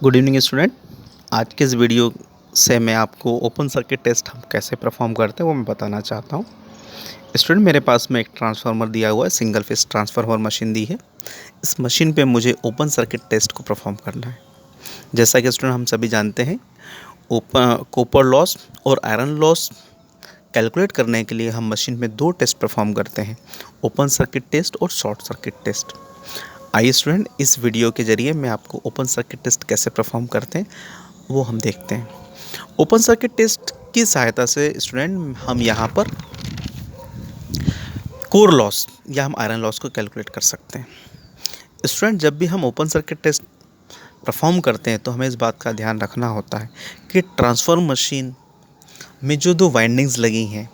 Good evening student. आज के इस वीडियो से मैं आपको ओपन सर्किट टेस्ट हम कैसे परफॉर्म करते हैं वो मैं बताना चाहता हूँ। स्टूडेंट, मेरे पास में एक ट्रांसफार्मर दिया हुआ है, सिंगल फेस ट्रांसफार्मर मशीन दी है। इस मशीन पे मुझे ओपन सर्किट टेस्ट को परफॉर्म करना है। जैसा कि स्टूडेंट हम सभी जानते हैं, ओपन कॉपर लॉस और आयरन लॉस कैलकुलेट करने के लिए हम मशीन में दो टेस्ट परफॉर्म करते हैं, ओपन सर्किट टेस्ट और शॉर्ट सर्किट टेस्ट। आइए स्टूडेंट, इस वीडियो के जरिए मैं आपको ओपन सर्किट टेस्ट कैसे परफॉर्म करते हैं वो हम देखते हैं। ओपन सर्किट टेस्ट की सहायता से स्टूडेंट हम यहाँ पर कोर लॉस या हम आयरन लॉस को कैलकुलेट कर सकते हैं। स्टूडेंट, जब भी हम ओपन सर्किट टेस्ट परफॉर्म करते हैं तो हमें इस बात का ध्यान रखना होता है कि ट्रांसफार्मर मशीन में जो दो वाइंडिंग्स लगी हैं,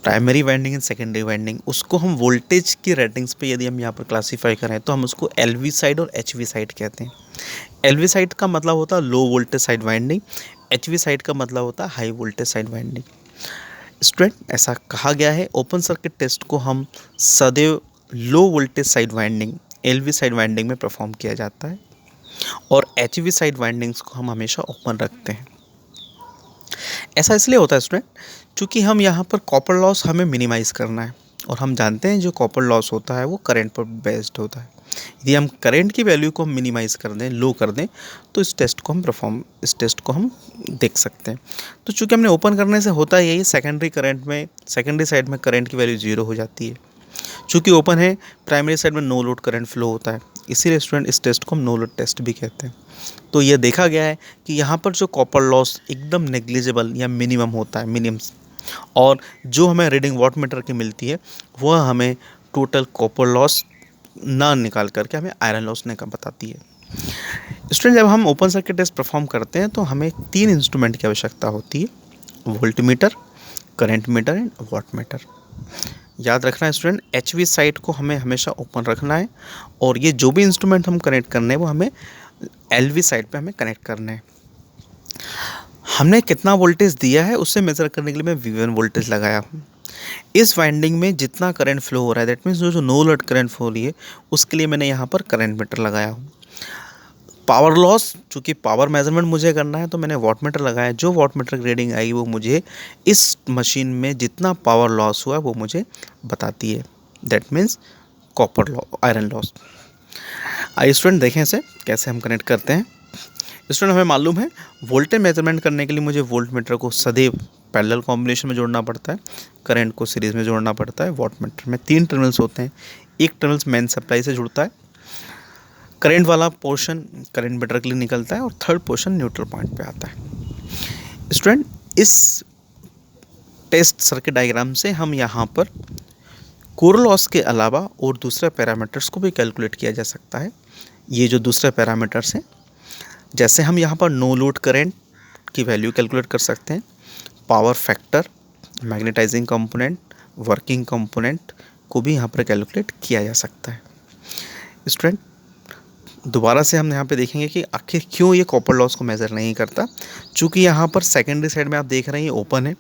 primary winding and secondary winding, उसको हम वोल्टेज की रेटिंग्स पे यदि हम यहाँ पर क्लासीफाई करें तो हम उसको एलवी साइड और एचवी साइड कहते हैं। एलवी साइड का मतलब होता है लो voltage side winding, HV side का मतलब होता है high voltage side winding. Student, ऐसा कहा गया है ओपन सर्किट टेस्ट को हम सदैव low voltage side winding LV side winding में परफॉर्म किया जाता है और एचवी साइड वाइंडिंग्स को हम हमेशा ओपन रखते हैं। ऐसा इसलिए होता है स्टूडेंट, क्योंकि हम यहाँ पर कॉपर लॉस हमें मिनिमाइज़ करना है और हम जानते हैं जो कॉपर लॉस होता है वो करंट पर बेस्ड होता है। यदि हम करंट की वैल्यू को हम मिनिमाइज़ कर दें, लो कर दें, तो इस टेस्ट को हम देख सकते हैं। तो चूँकि हमने ओपन करने से होता यही, सेकेंडरी साइड में करंट की वैल्यू 0 हो जाती है। चूँकि ओपन है, प्राइमरी साइड में नो लोड करंट फ्लो होता है, इसीलिए स्टूडेंट इस टेस्ट को हम नो लोड टेस्ट भी कहते हैं। तो ये देखा गया है कि यहाँ पर जो कॉपर लॉस एकदम नेग्लिजिबल या मिनिमम होता है, मिनिमम, और जो हमें रीडिंग वाट मीटर की मिलती है वह हमें टोटल कॉपर लॉस ना निकाल करके हमें आयरन लॉस बताती है। स्टूडेंट, जब हम ओपन सर्किट टेस्ट परफॉर्म करते हैं तो हमें 3 इंस्ट्रूमेंट की आवश्यकता होती है, voltmeter, current meter and wattmeter. याद रखना है स्टूडेंट, एचवी साइड को हमें हमेशा ओपन रखना है और ये जो भी इंस्ट्रूमेंट हम कनेक्ट करने हैं वो हमें एलवी साइड पे हमें कनेक्ट करना है। हमने कितना वोल्टेज दिया है उससे मेज़र करने के लिए मैं V1 वोल्टेज लगाया हूँ। इस वाइंडिंग में जितना करंट फ्लो हो रहा है, दैट मीन्स जो नो लोड करंट फ्लो हो रही है, उसके लिए मैंने यहाँ पर करंट मीटर लगाया हूँ। पावर लॉस, चूँकि पावर मेजरमेंट मुझे करना है तो मैंने वाट मीटर लगाया। जो वाट मीटर की रीडिंग आई वो मुझे इस मशीन में जितना पावर लॉस हुआ वो मुझे बताती है, that means copper loss, iron loss. आइए स्टूडेंट देखें इसे कैसे हम कनेक्ट करते हैं। स्टूडेंट, हमें मालूम है वोल्टेज मेजरमेंट करने के लिए मुझे वोल्ट मीटर को सदैव पैरेलल कॉम्बिनेशन में जोड़ना पड़ता है, करंट को सीरीज़ में जोड़ना पड़ता है। वाट मीटर में 3 टर्मिनल्स होते हैं, एक टर्मिनल्स मेन सप्लाई से जुड़ता है, करंट वाला पोर्शन करंट मीटर के लिए निकलता है और थर्ड पोर्शन न्यूट्रल पॉइंट पे आता है। स्टूडेंट, इस टेस्ट सर्किट डायग्राम से हम यहाँ पर कोर लॉस के अलावा और दूसरे पैरामीटर्स को भी कैलकुलेट किया जा सकता है। ये जो दूसरे पैरामीटर्स हैं, जैसे हम यहाँ पर नो लोड करंट की वैल्यू कैलकुलेट कर सकते हैं, power factor, magnetising component, working component को भी यहाँ पर कैलकुलेट किया जा सकता है। स्टूडेंट, दोबारा से हम यहाँ पे देखेंगे कि आखिर क्यों ये कॉपर लॉस को मेज़र नहीं करता। चूँकि यहाँ पर सेकेंडरी साइड में आप देख रहे हैं ये ओपन है,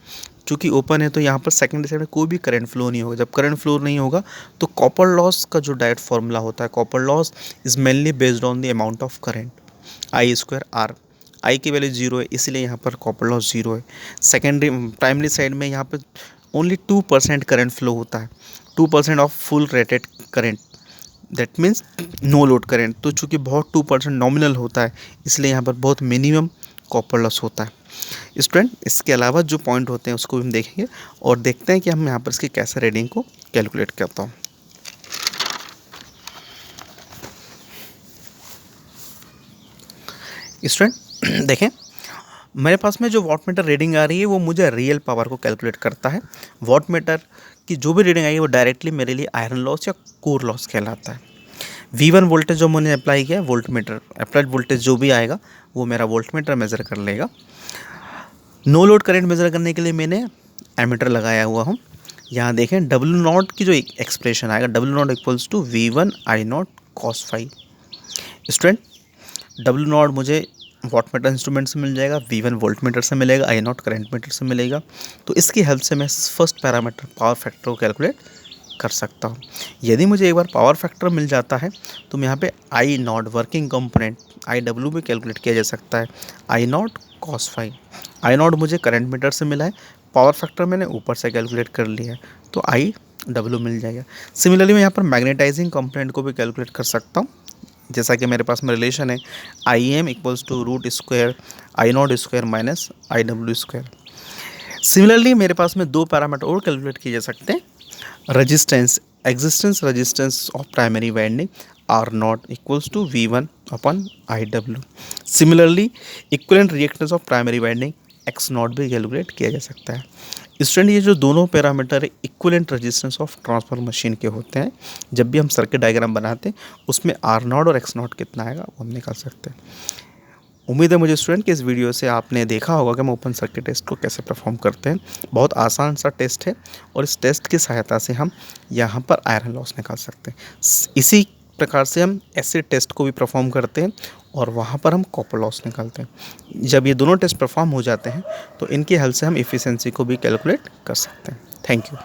चूँकि ओपन है तो यहाँ पर सेकेंडरी साइड में कोई भी करंट फ्लो नहीं होगा। जब करंट फ्लो नहीं होगा तो कॉपर लॉस का जो डायरेक्ट फॉर्मूला होता है, copper loss is mainly based on the amount of current, I²R। आई की वैल्यू 0 है, इसलिए यहाँ पर कॉपर लॉस 0 है। प्राइमरी साइड में यहाँ पर ओनली 2% करंट फ्लो होता है, 2% of full rated current, that means no load current. तो चूँकि बहुत 2% नॉमिनल होता है, इसलिए यहाँ पर बहुत मिनिमम कॉपर लॉस होता है। स्टूडेंट, इसके अलावा जो पॉइंट होते हैं उसको भी हम देखेंगे और देखते हैं कि हम यहाँ पर इसकी कैसे रीडिंग को कैलकुलेट करता हूँ। स्टूडेंट देखें, मेरे पास में जो वाट मीटर रीडिंग आ रही है वो मुझे रियल पावर को कैलकुलेट करता है। वाट मीटर की जो भी रीडिंग आई है वो डायरेक्टली मेरे लिए आयरन लॉस या कोर लॉस कहलाता है। V1 वोल्टेज जो मैंने अप्लाई किया, वोल्ट मीटर अप्लाइड वोल्टेज जो भी आएगा वो मेरा वोल्ट मीटर मेज़र कर लेगा। नो लोड करंट मेज़र करने के लिए मैंने एमीटर लगाया हुआ हूँ। यहाँ देखें W0 की जो एक्सप्रेशन आएगा, W0 equals to V1 I0 cos phi। Student, W0 मुझे वाट मीटर इंस्ट्रूमेंट से मिल जाएगा, V1 वोल्ट मीटर से मिलेगा, I0 करंट मीटर से मिलेगा। तो इसकी हेल्प से मैं फर्स्ट पैरामीटर पावर फैक्टर को कैलकुलेट कर सकता हूँ। यदि मुझे एक बार पावर फैक्टर मिल जाता है तो मैं यहाँ पे I naught working component I W भी कैलकुलेट किया जा सकता है। I naught cos phi, I naught मुझे करंट मीटर से मिला है, पावर फैक्टर मैंने ऊपर से कैलकुलेट कर लिया है, तो आई डब्ल्यू मिल जाएगा। सिमिलरली मैं यहाँ पर मैग्नेटाइजिंग कंपोनेंट को भी कैलकुलेट कर सकता हूँ। जैसा कि मेरे पास में रिलेशन है I M equals to root square I naught square minus I W square. Similarly मेरे पास में दो पैरामीटर और कैलकुलेट किए जा सकते हैं। Resistance, existence resistance of primary winding R naught equals to V one upon I W. Similarly equivalent reactance of primary winding X naught भी कैलकुलेट किया जा सकता है। स्टूडेंट ये जो दोनों parameter equivalent resistance of transfer machine के होते हैं, जब भी हम सर्किट डायग्राम बनाते हैं उसमें आर नॉट और एक्स नॉट कितना आएगा वो हम निकाल सकते हैं। उम्मीद है मुझे स्टूडेंट कि इस वीडियो से आपने देखा होगा कि हम ओपन सर्किट टेस्ट को कैसे परफॉर्म करते हैं। बहुत आसान सा टेस्ट है और इस टेस्ट की सहायता से हम यहाँ पर आयरन लॉस निकाल सकते हैं। इसी प्रकार से हम एसिड टेस्ट को भी परफॉर्म करते हैं और वहाँ पर हम कॉपर लॉस निकालते हैं। जब ये दोनों टेस्ट परफॉर्म हो जाते हैं तो इनकी हेल्प से हम एफिशिएंसी को भी कैलकुलेट कर सकते हैं। Thank you.